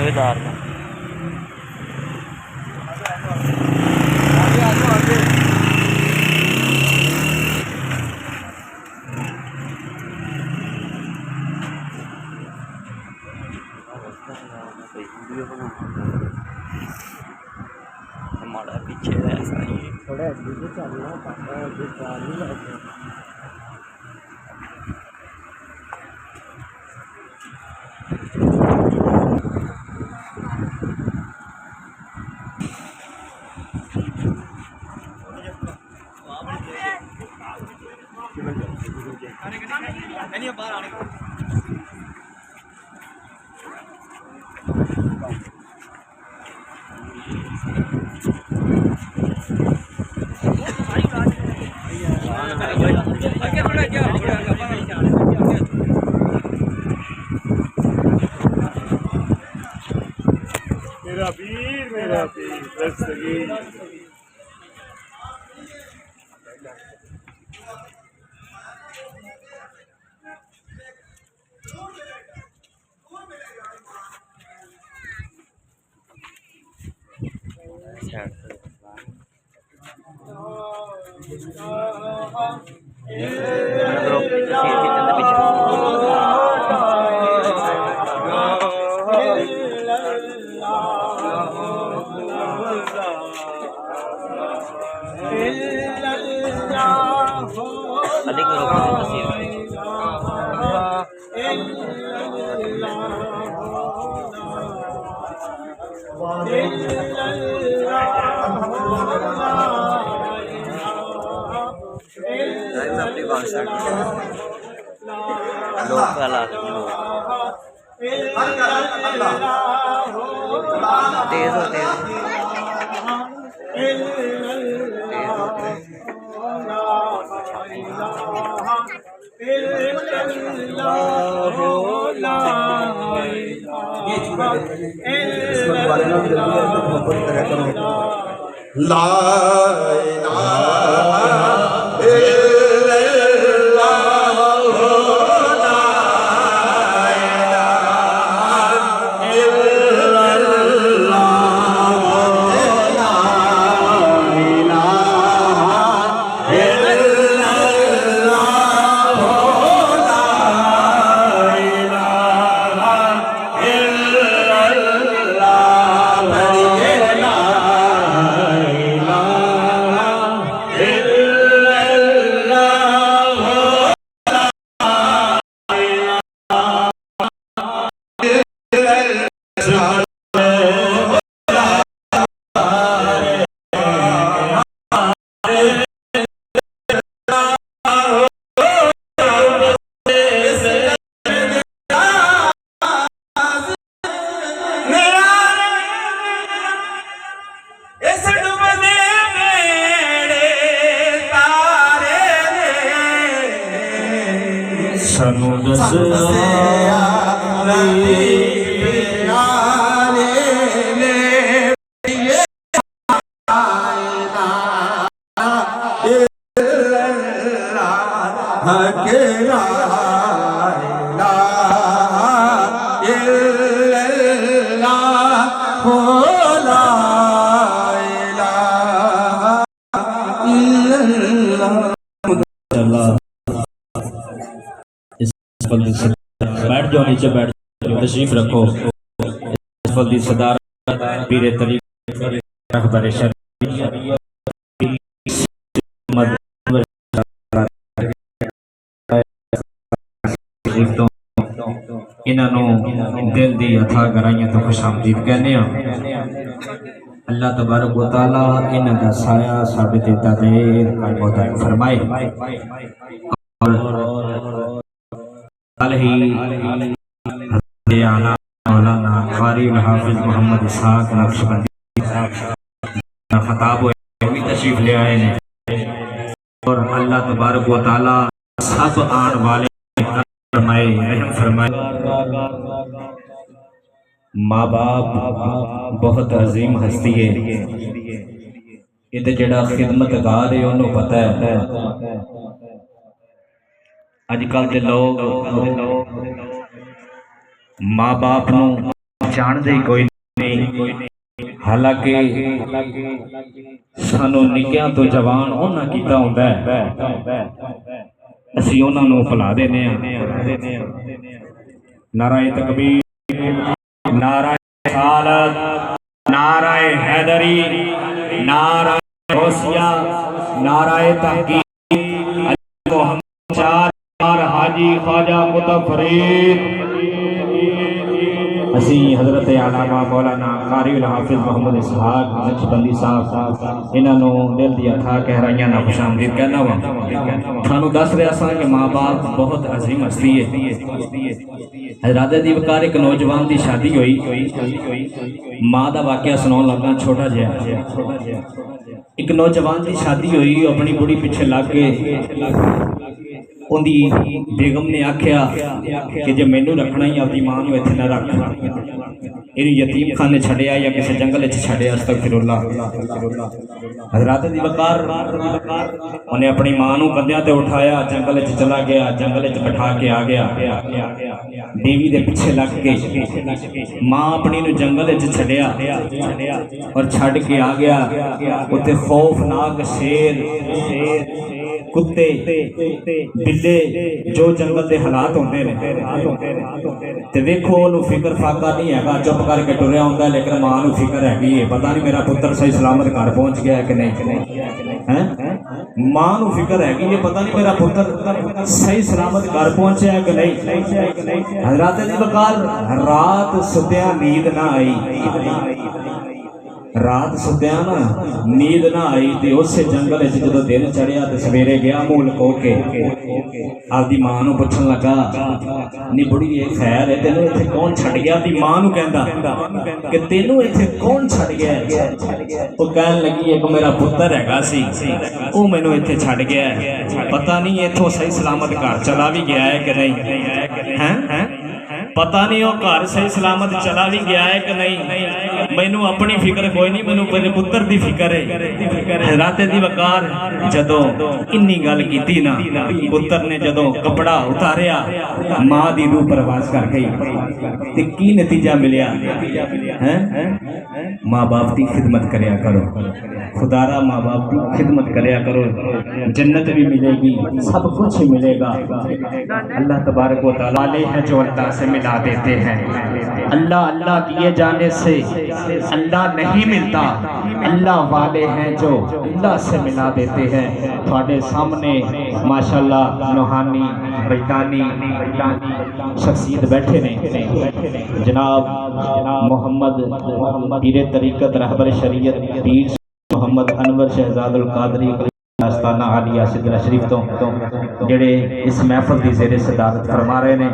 सूबेदार का। हमारा पीछे ऐसा ही थोड़ा चलना बाहर आने मेरा पीर दस्तगीर। अपनी बात तेज होते ला सनू दस बैठ जाओ, नीचे बैठ जाओ, तशरीफ रखो। फल्दी सदार पीरे तरीक़ रहबर शरीयत इन्हों दिल दी अथा गराइयां तो खुश आमदीद कहने। अल्लाह तबारक व तआला इन्हां दा साया साडे ते दादेर कायम फरमाए। और कल ही मौलाना कारी हाफिज मोहम्मद इसहाक नक्शबंदी खताब भी तशरीफ ले आए हैं। और अल्लाह तबारक व तआला सब आने वाले फरमाए, रहम फरमाए। माँ बाप बहुत अजीम हस्ती है, ये जड़ा खिदमतगार है उन्होंने पता है। अजकल के लोग माँ बाप नूं जानते ही कोई नहीं। हालांकि सानू निक्कियां तो जवान उन्हां कीता हुंदा है, असीं उन्हां नूं भुला देने आ। नाराए तकबीर, नाराए रिसालत, नाराए हैदरी, नाराए गौसिया, नाराए तहकीक, मोहम्मद चार हाजी ख्वाजा कुतुब फरीद, असी हजरत आलामा मौलाना कारी हाफिज मोहम्मद इसहाक नक्शबंदी साहब इन्हों दिल दी अथा गहराइयां ना खुशामदीद कहना वा। थानू दस रहा सा कि माँ बाप बहुत अजीम हस्ती है। हजरत दी वकार एक नौजवान की शादी हुई, माँ का वाकया सुनाउण लगा छोटा जिहा। एक नौजवान की शादी हुई, अपनी बुढ़ी पिछे लग के उनकी बेगम ने आख्या कि जे मैनू रखना ही अपनी मां नूं इत्थे ना रख, इन्हूं यतीम खाने छड़िया या किसी जंगल छड़िया। अस्तगफिरुल्लाह। हजरत दी वकार उन्हें अपनी मां नूं कंधियां ते उठाया, जंगल चला गया, जंगल बिठा के आ गया, देवी दे पिछे लग के मां अपनी नूं जंगल छड़िया और छड़ के आ गया। उत्ते खौफनाक शेर, कुत्ते, बिल्ले, जो जंगल के हालात होंगे ने, देखो उन्होंने फिक्र फाका नहीं है, चुप करके टुरिया होंगे, लेकिन मां नूं फिक्र हैगी है, पता नहीं मेरा पुत्र सही सलामत घर पहुंच गया कि नहीं है। मां नूं फिक्र हैगी है, पता नहीं मेरा पुत्र सही सलामत घर पहुंचा है कि नहीं। हजरत दी वकार रात सुत्या नींद ना आई, रात सुत्या ना नींद ना आई, तो उस जंगल जो दिन चढ़िया तो सवेरे गया मुंह लको के आपकी मां नूं पुछण लगा, नी बुढ़ी ये खैर है, तेनों इत्थे कौन छड़ गया? आपकी मां नूं कहंदा कि तेनों इत्थे कौन छड़ गया? वो कहन लगी एक मेरा पुत्र हैगा सी, वो मैनूं इत्थे छड़ गया, पता नहीं इत्थों सही सलामत घर चला भी गया है कि नहीं है, पता नहीं वो घर सही सलामत चला भी गया है कि नहीं। मैनू अपनी फिक्र कोई नहीं, मैनू मेरे पुत्र की फिक्र है। हजरत दी वकार जदों इन्नी गल कीती ना, पुत्र ने जदों कपड़ा उतारिया, मां दी रूह परवास कर गई। ते की नतीजा मिलिया है? माँ बाप की खिदमत करया करो, खुदारा माँ बाप की खिदमत करया करो, जन्नत भी मिलेगी, सब कुछ मिलेगा। अल्लाह तबारक व तआला वाले हैं जो अल्लाह से मिला देते हैं, अल्लाह अल्लाह किए जाने से अल्लाह नहीं मिलता, अल्लाह वाले हैं जो अल्लाह से मिला देते हैं। थोड़े सामने माशाअल्लाह रूहानी वैज्ञानी शख्सियत बैठे ने, जनाब मोहम्मद पीरे तरीकत रहबर शरीयत पीर मोहम्मद अनवर शहजादुल कादरी आस्ताना आलिया सिदरा शरीफ तो जेड़े इस महफल की ज़ेरे सदारत फरमा रहे ने।